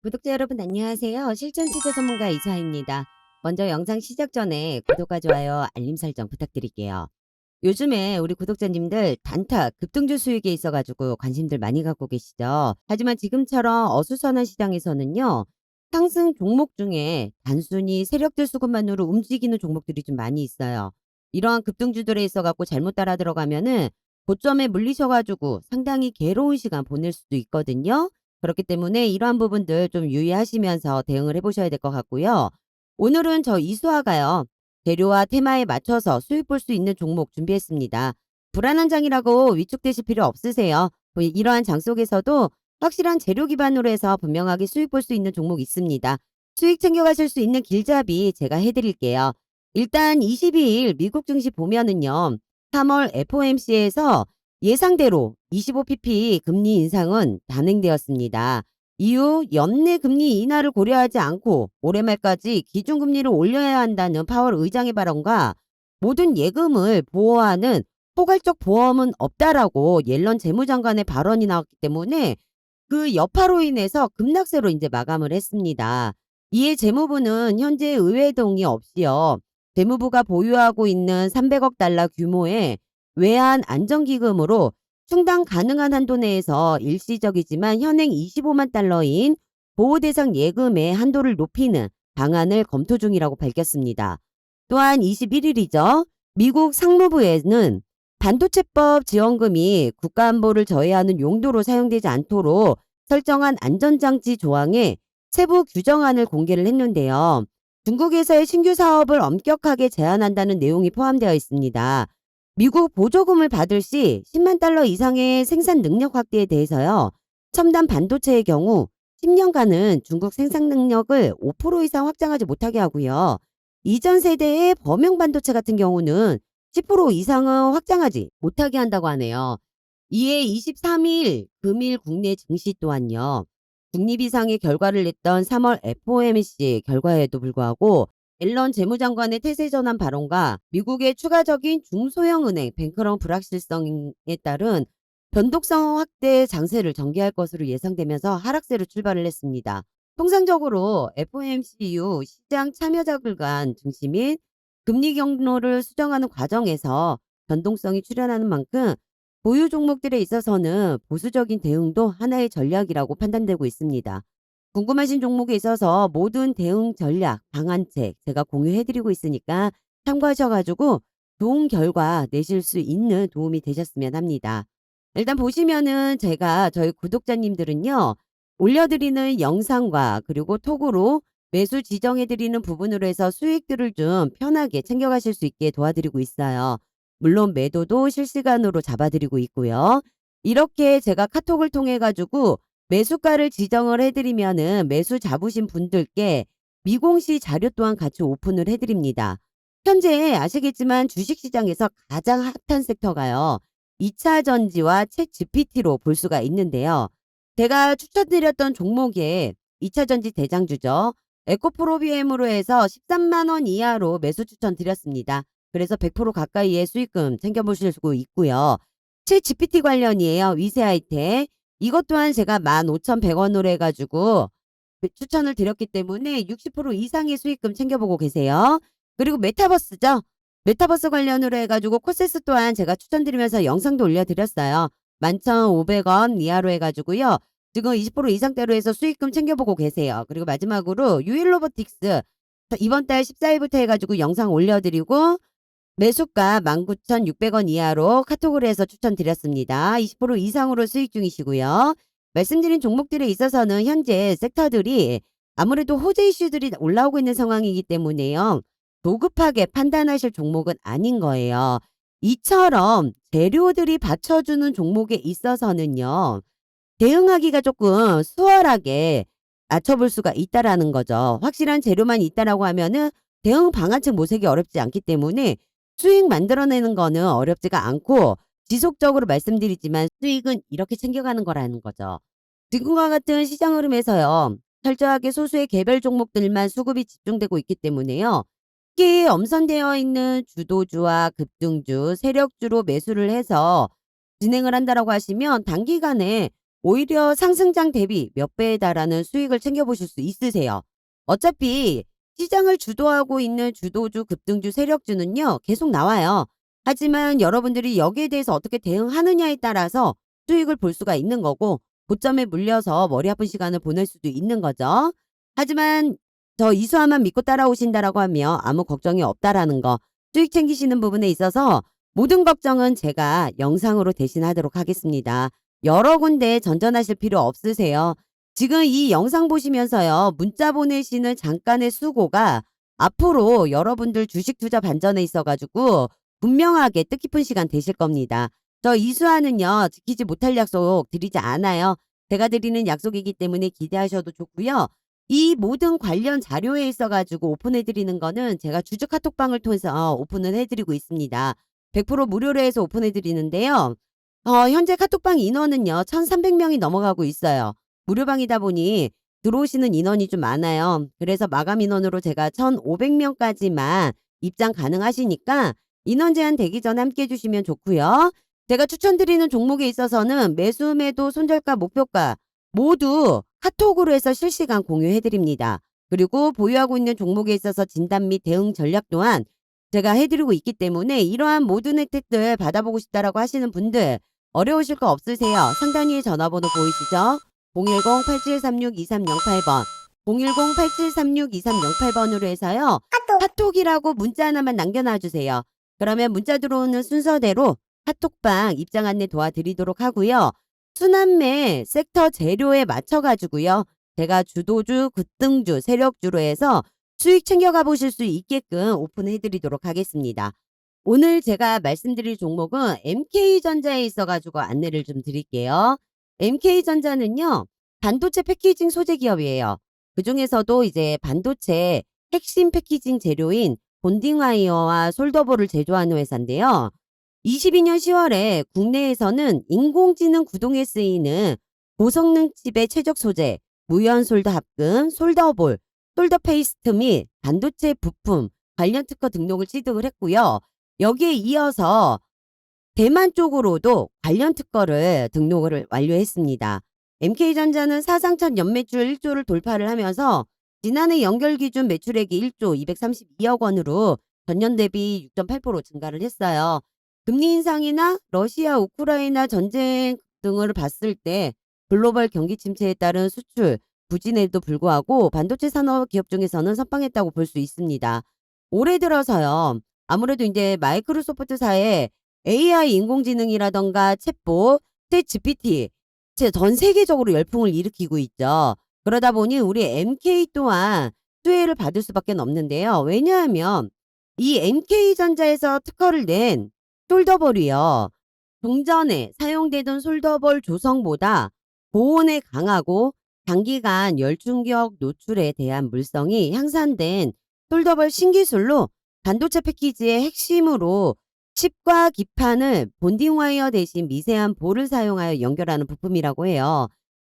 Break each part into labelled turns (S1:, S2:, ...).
S1: 구독자 여러분 안녕하세요. 실전 투자 전문가 이사입니다. 먼저 영상 시작 전에 구독과 좋아요, 알림 설정 부탁드릴게요. 요즘에 우리 구독자님들 단타 급등주 수익에 있어가지고 관심들 많이 갖고 계시죠. 하지만 지금처럼 어수선한 시장에서는요. 상승 종목 중에 단순히 세력들 수급만으로 움직이는 종목들이 좀 많이 있어요. 이러한 급등주들에 있어갖고 잘못 따라 들어가면은 고점에 물리셔가지고 상당히 괴로운 시간 보낼 수도 있거든요. 그렇기 때문에 이러한 부분들 좀 유의하시면서 대응을 해보셔야 될 것 같고요. 오늘은 저 이수아가요. 재료와 테마에 맞춰서 수익 볼 수 있는 종목 준비했습니다. 불안한 장이라고 위축되실 필요 없으세요. 이러한 장 속에서도 확실한 재료 기반으로 해서 분명하게 수익 볼 수 있는 종목 있습니다. 수익 챙겨가실 수 있는 길잡이 제가 해드릴게요. 일단 22일 미국 증시 보면은요. 3월 FOMC에서 예상대로 25pp 금리 인상은 단행되었습니다. 이후 연내 금리 인하를 고려하지 않고 올해 말까지 기준금리를 올려야 한다는 파월 의장의 발언과 모든 예금을 보호하는 포괄적 보험은 없다라고 옐런 재무장관의 발언이 나왔기 때문에 그 여파로 인해서 급락세로 이제 마감을 했습니다. 이에 재무부는 현재 의회 동의 없이요. 재무부가 보유하고 있는 300억 달러 규모의 외환 안정기금으로 충당 가능한 한도 내에서 일시적이지만 현행 25만 달러인 보호대상 예금의 한도를 높이는 방안을 검토 중이라고 밝혔습니다. 또한 21일이죠. 미국 상무부에는 반도체법 지원금이 국가안보를 저해하는 용도로 사용되지 않도록 설정한 안전장치 조항에 세부 규정안을 공개를 했는데요. 중국에서의 신규 사업을 엄격하게 제한한다는 내용이 포함되어 있습니다. 미국 보조금을 받을 시 10만 달러 이상의 생산 능력 확대에 대해서요. 첨단 반도체의 경우 10년간은 중국 생산 능력을 5% 이상 확장하지 못하게 하고요. 이전 세대의 범용 반도체 같은 경우는 10% 이상은 확장하지 못하게 한다고 하네요. 이에 23일 금일 국내 증시 또한요. 중립 이상의 결과를 냈던 3월 FOMC 결과에도 불구하고 앨런 재무장관의 태세 전환 발언과 미국의 추가적인 중소형 은행 뱅크런 불확실성에 따른 변동성 확대 장세를 전개할 것으로 예상되면서 하락세로 출발을 했습니다. 통상적으로 FOMC 이후 시장 참여자들 간 증시 및 금리 경로를 수정하는 과정에서 변동성이 출현하는 만큼 보유 종목들에 있어서는 보수적인 대응도 하나의 전략이라고 판단되고 있습니다. 궁금하신 종목에 있어서 모든 대응 전략, 방안책 제가 공유해드리고 있으니까 참고하셔가지고 좋은 결과 내실 수 있는 도움이 되셨으면 합니다. 일단 보시면은 제가 저희 구독자님들은요. 올려드리는 영상과 그리고 톡으로 매수 지정해드리는 부분으로 해서 수익들을 좀 편하게 챙겨가실 수 있게 도와드리고 있어요. 물론 매도도 실시간으로 잡아드리고 있고요. 이렇게 제가 카톡을 통해 가지고 매수가를 지정을 해드리면은 매수 잡으신 분들께 미공시 자료 또한 같이 오픈을 해드립니다. 현재 아시겠지만 주식시장에서 가장 핫한 섹터가요. 2차 전지와 챗 GPT로 볼 수가 있는데요. 제가 추천드렸던 종목에 2차 전지 대장주죠. 에코프로비엠으로 해서 13만 원 이하로 매수 추천드렸습니다. 그래서 100% 가까이의 수익금 챙겨보실 수 있고요. 챗 GPT 관련이에요. 위세 아이템. 이것 또한 제가 15,100원으로 해가지고 추천을 드렸기 때문에 60% 이상의 수익금 챙겨보고 계세요. 그리고 메타버스죠. 메타버스 관련으로 해가지고 코세스 또한 제가 추천드리면서 영상도 올려드렸어요. 11,500원 이하로 해가지고요. 지금 20% 이상대로 해서 수익금 챙겨보고 계세요. 그리고 마지막으로 유일로보틱스 이번 달 14일부터 해가지고 영상 올려드리고 매수가 19,600원 이하로 카톡으로 해서 추천드렸습니다. 20% 이상으로 수익 중이시고요. 말씀드린 종목들에 있어서는 현재 섹터들이 아무래도 호재 이슈들이 올라오고 있는 상황이기 때문에요. 조급하게 판단하실 종목은 아닌 거예요. 이처럼 재료들이 받쳐주는 종목에 있어서는요. 대응하기가 조금 수월하게 맞춰볼 수가 있다라는 거죠. 확실한 재료만 있다라고 하면은 대응 방안책 모색이 어렵지 않기 때문에 수익 만들어내는 거는 어렵지가 않고 지속적으로 말씀드리지만 수익은 이렇게 챙겨가는 거라는 거죠. 지금과 같은 시장 흐름에서요. 철저하게 소수의 개별 종목들만 수급이 집중되고 있기 때문에요. 특히 엄선되어 있는 주도주와 급등주, 세력주로 매수를 해서 진행을 한다라고 하시면 단기간에 오히려 상승장 대비 몇 배에 달하는 수익을 챙겨보실 수 있으세요. 어차피 시장을 주도하고 있는 주도주, 급등주, 세력주는요, 계속 나와요. 하지만 여러분들이 여기에 대해서 어떻게 대응하느냐에 따라서 수익을 볼 수가 있는 거고, 고점에 물려서 머리 아픈 시간을 보낼 수도 있는 거죠. 하지만 저 이수화만 믿고 따라오신다라고 하면 아무 걱정이 없다라는 거, 수익 챙기시는 부분에 있어서 모든 걱정은 제가 영상으로 대신하도록 하겠습니다. 여러 군데 전전하실 필요 없으세요. 지금 이 영상 보시면서요, 문자 보내시는 잠깐의 수고가 앞으로 여러분들 주식 투자 반전에 있어가지고 분명하게 뜻깊은 시간 되실 겁니다. 저 이수하는요, 지키지 못할 약속 드리지 않아요. 제가 드리는 약속이기 때문에 기대하셔도 좋고요. 이 모든 관련 자료에 있어가지고 오픈해드리는 거는 제가 주주 카톡방을 통해서 오픈을 해드리고 있습니다. 100% 무료로 해서 오픈해드리는데요. 현재 카톡방 인원은요, 1,300명이 넘어가고 있어요. 무료방이다 보니 들어오시는 인원이 좀 많아요. 그래서 마감 인원으로 제가 1,500명까지만 입장 가능하시니까 인원 제한 되기 전에 함께 해주시면 좋고요. 제가 추천드리는 종목에 있어서는 매수, 매도, 손절가, 목표가 모두 카톡으로 해서 실시간 공유해드립니다. 그리고 보유하고 있는 종목에 있어서 진단 및 대응 전략 또한 제가 해드리고 있기 때문에 이러한 모든 혜택들 받아보고 싶다라고 하시는 분들 어려우실 거 없으세요. 상단위에 전화번호 보이시죠? 010-8736-2308번 010-8736-2308번으로 해서요. 카톡이라고 문자 하나만 남겨놔 주세요. 그러면 문자 들어오는 순서대로 카톡방 입장 안내 도와드리도록 하고요. 순환매 섹터 재료에 맞춰가지고요. 제가 주도주, 급등주, 세력주로 해서 수익 챙겨가 보실 수 있게끔 오픈해드리도록 하겠습니다. 오늘 제가 말씀드릴 종목은 MK전자에 있어가지고 안내를 좀 드릴게요. MK전자는요, 반도체 패키징 소재 기업이에요. 그 중에서도 이제 반도체 핵심 패키징 재료인 본딩와이어와 솔더볼을 제조하는 회사인데요. 22년 10월에 국내에서는 인공지능 구동에 쓰이는 고성능 칩의 최적 소재, 무연 솔더 합금, 솔더볼, 솔더 페이스트 및 반도체 부품 관련 특허 등록을 취득을 했고요. 여기에 이어서 대만 쪽으로도 관련 특허를 등록을 완료했습니다. MK전자는 사상 첫 연매출 1조를 돌파를 하면서 지난해 연결 기준 매출액이 1조 232억 원으로 전년 대비 6.8% 증가를 했어요. 금리 인상이나 러시아 우크라이나 전쟁 등을 봤을 때 글로벌 경기 침체에 따른 수출 부진에도 불구하고 반도체 산업 기업 중에서는 선방했다고 볼 수 있습니다. 올해 들어서요. 아무래도 이제 마이크로소프트사의 AI 인공지능이라던가 챗봇, 챗 GPT 전 세계적으로 열풍을 일으키고 있죠. 그러다 보니 우리 MK 또한 수혜를 받을 수밖에 없는데요. 왜냐하면 이 MK전자에서 특허를 낸 솔더볼이요. 종전에 사용되던 솔더볼 조성보다 고온에 강하고 장기간 열충격 노출에 대한 물성이 향상된 솔더볼 신기술로 반도체 패키지의 핵심으로 칩과 기판을 본딩 와이어 대신 미세한 볼을 사용하여 연결하는 부품이라고 해요.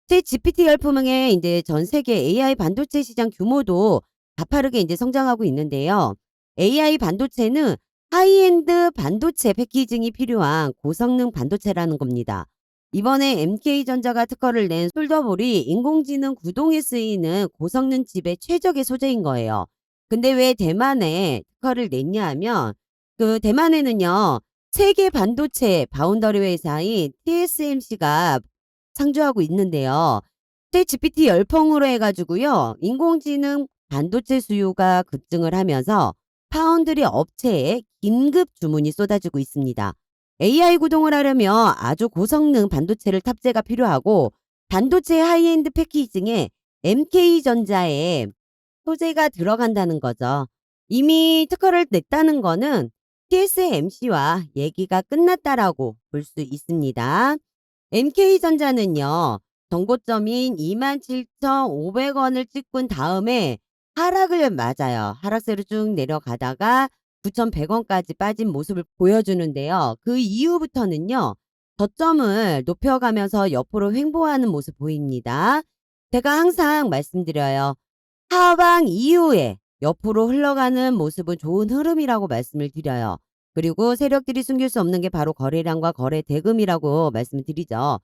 S1: 챗 GPT 열풍에 이제 전 세계 AI 반도체 시장 규모도 가파르게 이제 성장하고 있는데요. AI 반도체는 하이엔드 반도체 패키징이 필요한 고성능 반도체라는 겁니다. 이번에 MK전자가 특허를 낸 솔더볼이 인공지능 구동에 쓰이는 고성능 칩의 최적의 소재인 거예요. 근데 왜 대만에 특허를 냈냐 하면 그 대만에는요. 세계 반도체 바운더리 회사인 TSMC가 상주하고 있는데요. 챗 GPT 열풍으로 해가지고요. 인공지능 반도체 수요가 급증을 하면서 파운드리 업체에 긴급 주문이 쏟아지고 있습니다. AI 구동을 하려면 아주 고성능 반도체를 탑재가 필요하고 반도체 하이엔드 패키징에 MK전자의 소재가 들어간다는 거죠. 이미 특허를 냈다는 거는 TSMC와 얘기가 끝났다라고 볼 수 있습니다. MK전자는요. 정고점인 27,500원을 찍은 다음에 하락을 맞아요. 하락세로 쭉 내려가다가 9,100원까지 빠진 모습을 보여주는데요. 그 이후부터는요. 저점을 높여가면서 옆으로 횡보하는 모습 보입니다. 제가 항상 말씀드려요. 하방 이후에 옆으로 흘러가는 모습은 좋은 흐름이라고 말씀을 드려요. 그리고 세력들이 숨길 수 없는 게 바로 거래량과 거래 대금이라고 말씀을 드리죠.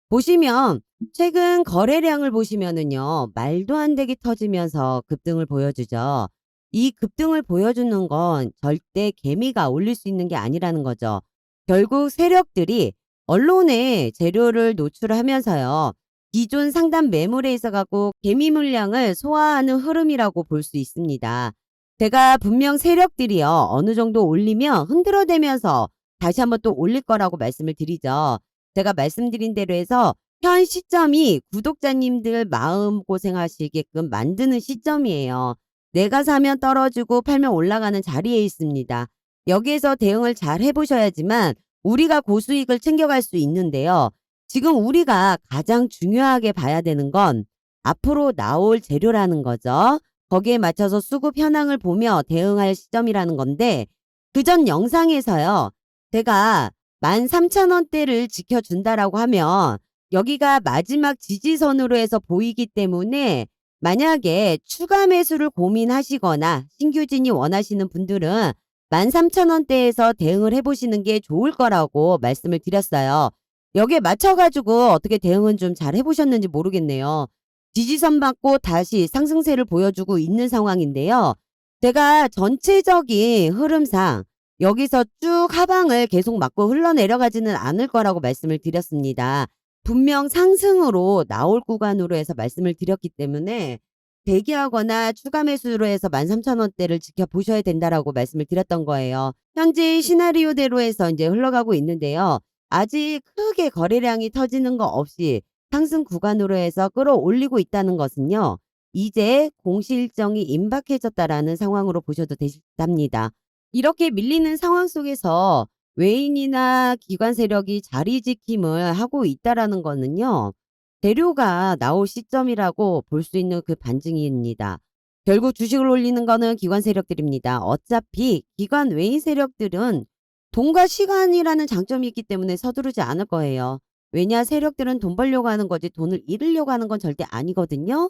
S1: 보시면 최근 거래량을 보시면은요. 말도 안 되게 터지면서 급등을 보여주죠. 이 급등을 보여주는 건 절대 개미가 올릴 수 있는 게 아니라는 거죠. 결국 세력들이 언론에 재료를 노출하면서요. 기존 상단 매물에 있어 갖고 개미 물량을 소화하는 흐름이라고 볼 수 있습니다. 제가 분명 세력들이요. 어느 정도 올리면 흔들어대면서 다시 한번 또 올릴 거라고 말씀을 드리죠. 제가 말씀드린 대로 해서 현 시점이 구독자님들 마음고생하시게끔 만드는 시점이에요. 내가 사면 떨어지고 팔면 올라가는 자리에 있습니다. 여기에서 대응을 잘 해보셔야지만 우리가 고수익을 챙겨갈 수 있는데요. 지금 우리가 가장 중요하게 봐야 되는 건 앞으로 나올 재료라는 거죠. 거기에 맞춰서 수급 현황을 보며 대응할 시점이라는 건데 그전 영상에서요. 제가 13,000원대를 지켜준다라고 하면 여기가 마지막 지지선으로 해서 보이기 때문에 만약에 추가 매수를 고민하시거나 신규진이 원하시는 분들은 13,000원대에서 대응을 해보시는 게 좋을 거라고 말씀을 드렸어요. 여기에 맞춰가지고 어떻게 대응은 좀 잘 해보셨는지 모르겠네요. 지지선 받고 다시 상승세를 보여주고 있는 상황인데요. 제가 전체적인 흐름상 여기서 쭉 하방을 계속 맞고 흘러내려가지는 않을 거라고 말씀을 드렸습니다. 분명 상승으로 나올 구간으로 해서 말씀을 드렸기 때문에 대기하거나 추가 매수로 해서 13,000원대를 지켜보셔야 된다라고 말씀을 드렸던 거예요. 현재 시나리오대로 해서 이제 흘러가고 있는데요. 아직 크게 거래량이 터지는 거 없이 상승 구간으로 해서 끌어올리고 있다는 것은요. 이제 공시 일정이 임박해졌다라는 상황으로 보셔도 되답니다. 이렇게 밀리는 상황 속에서 외인이나 기관 세력이 자리 지킴을 하고 있다라는 거는요. 재료가 나올 시점이라고 볼 수 있는 그 반증입니다. 결국 주식을 올리는 거는 기관 세력들입니다. 어차피 기관 외인 세력들은 돈과 시간이라는 장점이 있기 때문에 서두르지 않을 거예요. 왜냐 세력들은 돈 벌려고 하는 거지 돈을 잃으려고 하는 건 절대 아니거든요.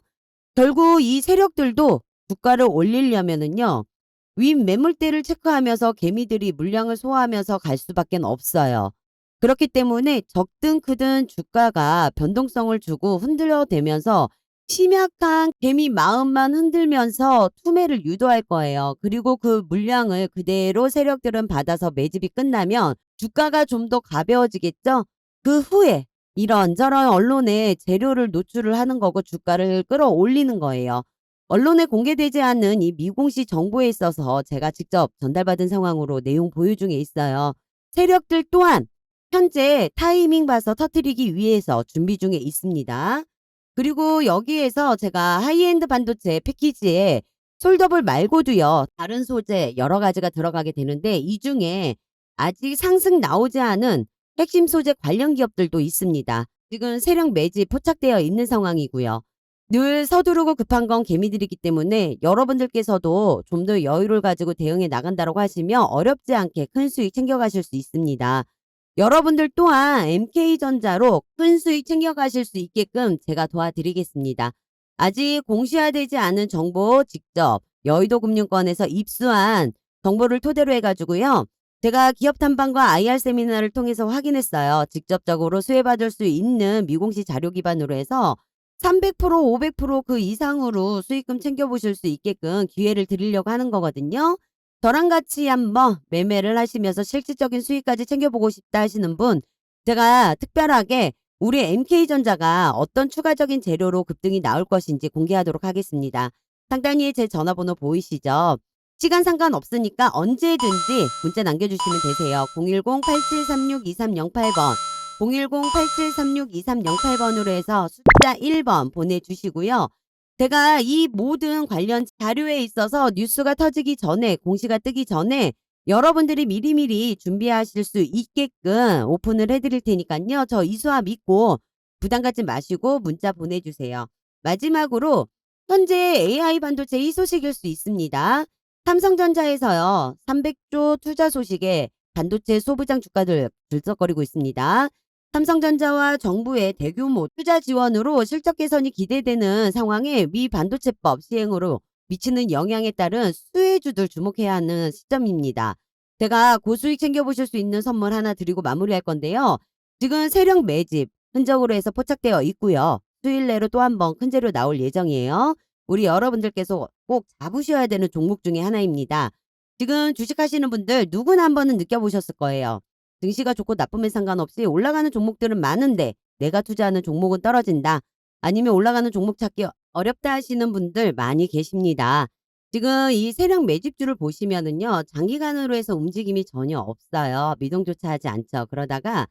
S1: 결국 이 세력들도 주가를 올리려면은요. 윗 매물대를 체크하면서 개미들이 물량을 소화하면서 갈 수밖에 없어요. 그렇기 때문에 적든 크든 주가가 변동성을 주고 흔들어대면서 심약한 개미 마음만 흔들면서 투매를 유도할 거예요. 그리고 그 물량을 그대로 세력들은 받아서 매집이 끝나면 주가가 좀 더 가벼워지겠죠? 그 후에 이런저런 언론에 재료를 노출을 하는 거고 주가를 끌어올리는 거예요. 언론에 공개되지 않는 이 미공시 정보에 있어서 제가 직접 전달받은 상황으로 내용 보유 중에 있어요. 세력들 또한 현재 타이밍 봐서 터뜨리기 위해서 준비 중에 있습니다. 그리고 여기에서 제가 하이엔드 반도체 패키지에 솔더블 말고도요. 다른 소재 여러 가지가 들어가게 되는데 이 중에 아직 상승 나오지 않은 핵심 소재 관련 기업들도 있습니다. 지금 세력 매집 포착되어 있는 상황이고요. 늘 서두르고 급한 건 개미들이기 때문에 여러분들께서도 좀 더 여유를 가지고 대응해 나간다고 하시면 어렵지 않게 큰 수익 챙겨가실 수 있습니다. 여러분들 또한 MK전자로 큰 수익 챙겨가실 수 있게끔 제가 도와드리겠습니다. 아직 공시화되지 않은 정보 직접 여의도금융권에서 입수한 정보를 토대로 해가지고요. 제가 기업 탐방과 IR 세미나를 통해서 확인했어요. 직접적으로 수혜받을 수 있는 미공시 자료 기반으로 해서 300%, 500%그 이상으로 수익금 챙겨보실 수 있게끔 기회를 드리려고 하는 거거든요. 저랑 같이 한번 매매를 하시면서 실질적인 수익까지 챙겨보고 싶다 하시는 분 제가 특별하게 우리 MK전자가 어떤 추가적인 재료로 급등이 나올 것인지 공개하도록 하겠습니다. 상단위에 제 전화번호 보이시죠? 시간 상관없으니까 언제든지 문자 남겨주시면 되세요. 010-8736-2308번 010-8736-2308번으로 해서 숫자 1번 보내주시고요. 제가 이 모든 관련 자료에 있어서 뉴스가 터지기 전에 공시가 뜨기 전에 여러분들이 미리미리 준비하실 수 있게끔 오픈을 해드릴 테니까요. 저 이수아 믿고 부담 갖지 마시고 문자 보내주세요. 마지막으로 현재 AI 반도체 이 소식일 수 있습니다. 삼성전자에서요. 300조 투자 소식에 반도체 소부장 주가들 들썩거리고 있습니다. 삼성전자와 정부의 대규모 투자 지원으로 실적 개선이 기대되는 상황에 미 반도체법 시행으로 미치는 영향에 따른 수혜주들 주목해야 하는 시점입니다. 제가 고수익 챙겨보실 수 있는 선물 하나 드리고 마무리할 건데요. 지금 세력 매집, 흔적으로 해서 포착되어 있고요. 수일 내로 또 한 번 큰 재료 나올 예정이에요. 우리 여러분들께서 꼭 잡으셔야 되는 종목 중에 하나입니다. 지금 주식하시는 분들 누구나 한 번은 느껴보셨을 거예요. 증시가 좋고 나쁨에 상관없이 올라가는 종목들은 많은데 내가 투자하는 종목은 떨어진다. 아니면 올라가는 종목 찾기 어렵다 하시는 분들 많이 계십니다. 지금 이 세력 매집주를 보시면은요. 장기간으로 해서 움직임이 전혀 없어요. 미동조차 하지 않죠. 그러다가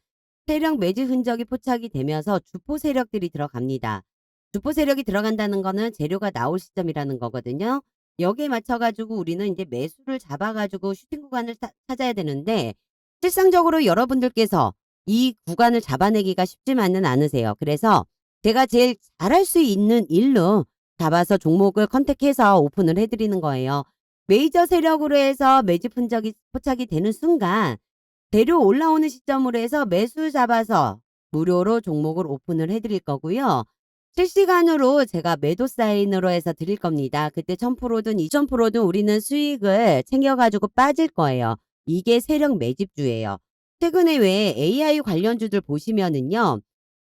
S1: 세력 매집 흔적이 포착이 되면서 주포 세력들이 들어갑니다. 주포 세력이 들어간다는 거는 재료가 나올 시점이라는 거거든요. 여기에 맞춰 가지고 우리는 이제 매수를 잡아 가지고 슈팅 구간을 찾아야 되는데 실상적으로 여러분들께서 이 구간을 잡아내기가 쉽지만은 않으세요. 그래서 제가 제일 잘할 수 있는 일로 잡아서 종목을 컨택해서 오픈을 해 드리는 거예요. 메이저 세력으로 해서 매집 흔적이 포착이 되는 순간 재료 올라오는 시점으로 해서 매수 잡아서 무료로 종목을 오픈을 해 드릴 거고요. 실시간으로 제가 매도 사인으로 해서 드릴 겁니다. 그때 1000%든 2000%든 우리는 수익을 챙겨 가지고 빠질 거예요. 이게 세력 매집주예요. 최근에 왜 AI 관련주들 보시면은요.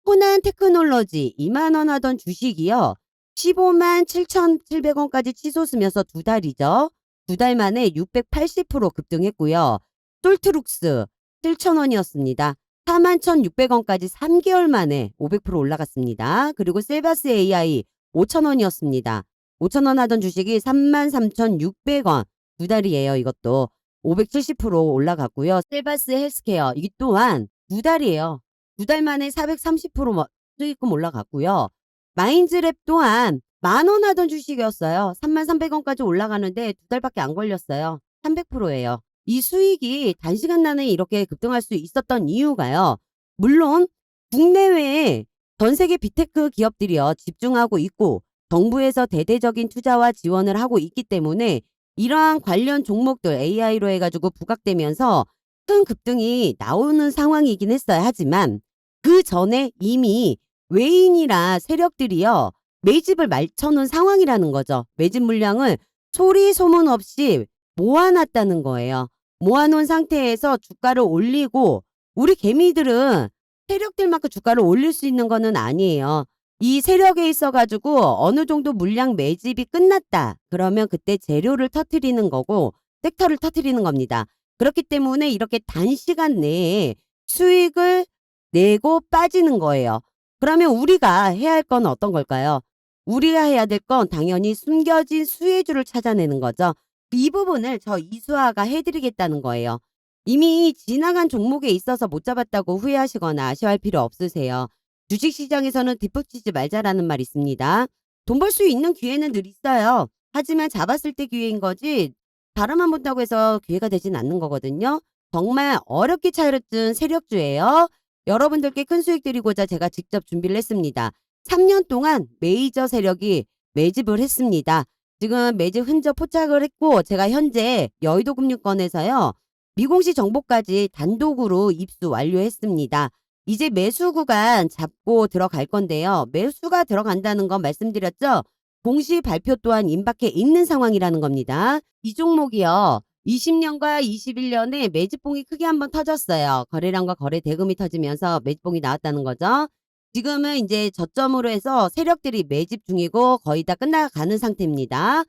S1: 호난 테크놀로지 2만 원 하던 주식이요. 15만 7,700원까지 치솟으면서 두 달이죠. 두 달 만에 680% 급등했고요. 솔트룩스 7,000원이었습니다. 41,600원까지 3개월 만에 500% 올라갔습니다. 그리고 셀바스 AI 5,000원이었습니다. 5,000원 하던 주식이 33,600원 두 달이에요. 이것도 570% 올라갔고요. 셀바스 헬스케어 이 또한 두 달이에요. 두 달 만에 430% 수익금 올라갔고요. 마인즈랩 또한 10,000원 하던 주식이었어요. 33,300원까지 올라가는데 두 달밖에 안 걸렸어요. 300%예요. 이 수익이 단시간 내에 이렇게 급등할 수 있었던 이유가요. 물론 국내외에 전 세계 빅테크 기업들이요. 집중하고 있고 정부에서 대대적인 투자와 지원을 하고 있기 때문에 이러한 관련 종목들 AI로 해가지고 부각되면서 큰 급등이 나오는 상황이긴 했어요. 하지만 그 전에 이미 외인이라 세력들이요. 매집을 맞춰놓은 상황이라는 거죠. 매집 물량을 소리 소문 없이 모아놨다는 거예요. 모아놓은 상태에서 주가를 올리고 우리 개미들은 세력들만큼 주가를 올릴 수 있는 거는 아니에요. 이 세력에 있어가지고 어느 정도 물량 매집이 끝났다. 그러면 그때 재료를 터트리는 거고 섹터를 터트리는 겁니다. 그렇기 때문에 이렇게 단시간 내에 수익을 내고 빠지는 거예요. 그러면 우리가 해야 할 건 어떤 걸까요? 우리가 해야 될 건 당연히 숨겨진 수혜주를 찾아내는 거죠. 이 부분을 저 이수아가 해드리겠다는 거예요. 이미 지나간 종목에 있어서 못 잡았다고 후회하시거나 아쉬워할 필요 없으세요. 주식시장에서는 뒷북치지 말자라는 말 있습니다. 돈 벌 수 있는 기회는 늘 있어요. 하지만 잡았을 때 기회인 거지 바람만 본다고 해서 기회가 되진 않는 거거든요. 정말 어렵게 차렸던 세력주예요. 여러분들께 큰 수익 드리고자 제가 직접 준비를 했습니다. 3년 동안 메이저 세력이 매집을 했습니다. 지금 매집 흔적 포착을 했고 제가 현재 여의도 금융권에서요. 미공시 정보까지 단독으로 입수 완료했습니다. 이제 매수 구간 잡고 들어갈 건데요. 매수가 들어간다는 건 말씀드렸죠? 공시 발표 또한 임박해 있는 상황이라는 겁니다. 이 종목이요. 20년과 21년에 매집봉이 크게 한번 터졌어요. 거래량과 거래 대금이 터지면서 매집봉이 나왔다는 거죠. 지금은 이제 저점으로 해서 세력들이 매집 중이고 거의 다 끝나가는 상태입니다.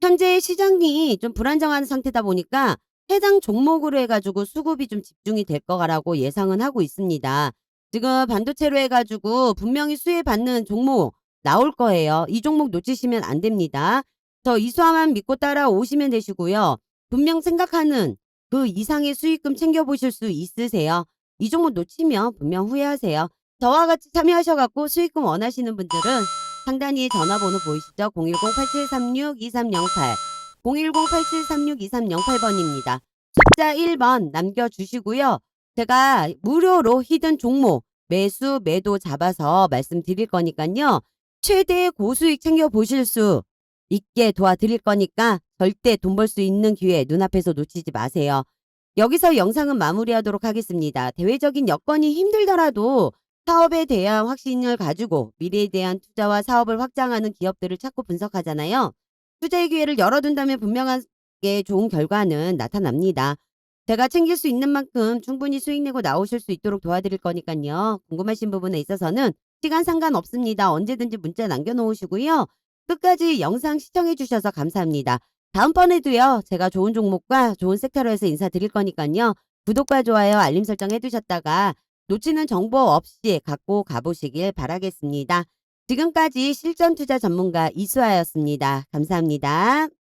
S1: 현재 시장이 좀 불안정한 상태다 보니까 해당 종목으로 해가지고 수급이 좀 집중이 될 거라고 예상은 하고 있습니다. 지금 반도체로 해가지고 분명히 수혜 받는 종목 나올 거예요. 이 종목 놓치시면 안 됩니다. 저 이수아만 믿고 따라오시면 되시고요. 분명 생각하는 그 이상의 수익금 챙겨보실 수 있으세요. 이 종목 놓치면 분명 후회하세요. 저와 같이 참여하셔갖고 수익금 원하시는 분들은 상단위에 전화번호 보이시죠? 010-8736-2308 010-8736-2308번입니다. 숫자 1번 남겨주시고요. 제가 무료로 히든 종목 매수 매도 잡아서 말씀드릴 거니까요. 최대 고수익 챙겨보실 수 있게 도와드릴 거니까 절대 돈 벌 수 있는 기회 눈앞에서 놓치지 마세요. 여기서 영상은 마무리하도록 하겠습니다. 대외적인 여건이 힘들더라도 사업에 대한 확신을 가지고 미래에 대한 투자와 사업을 확장하는 기업들을 찾고 분석하잖아요. 투자의 기회를 열어둔다면 분명하게 좋은 결과는 나타납니다. 제가 챙길 수 있는 만큼 충분히 수익 내고 나오실 수 있도록 도와드릴 거니까요. 궁금하신 부분에 있어서는 시간 상관없습니다. 언제든지 문자 남겨놓으시고요. 끝까지 영상 시청해주셔서 감사합니다. 다음번에도요. 제가 좋은 종목과 좋은 섹터로 해서 인사드릴 거니까요. 구독과 좋아요, 알림 설정 해두셨다가 놓치는 정보 없이 갖고 가보시길 바라겠습니다. 지금까지 실전 투자 전문가 이수아였습니다. 감사합니다.